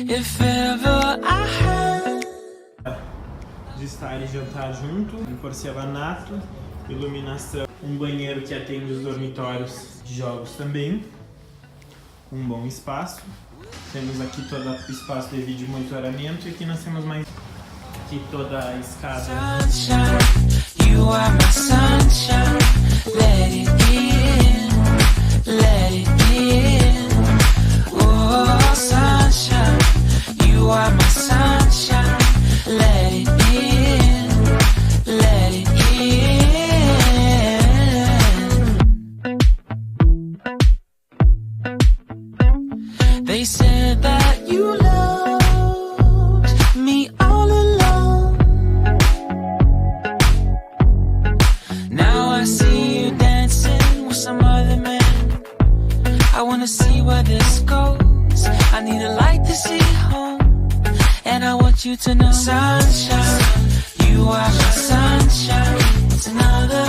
If ever I had de estar e jantar junto, um porcelanato, iluminação, um banheiro que atende os dormitórios de jogos também, um bom espaço. Temos aqui todo o espaço de vídeo monitoramento e aqui nós temos mais aqui toda a escada. sunshine, you are my sunshine. Let it in, let it in. Oh, sunshine, you are my sunshine. Let it in, let it in. They said that you loved me all along. Now I see you dancing with some other man. I wanna see where this goes. I need a light to see home. And I want you to know, sunshine, you are my sunshine. It's another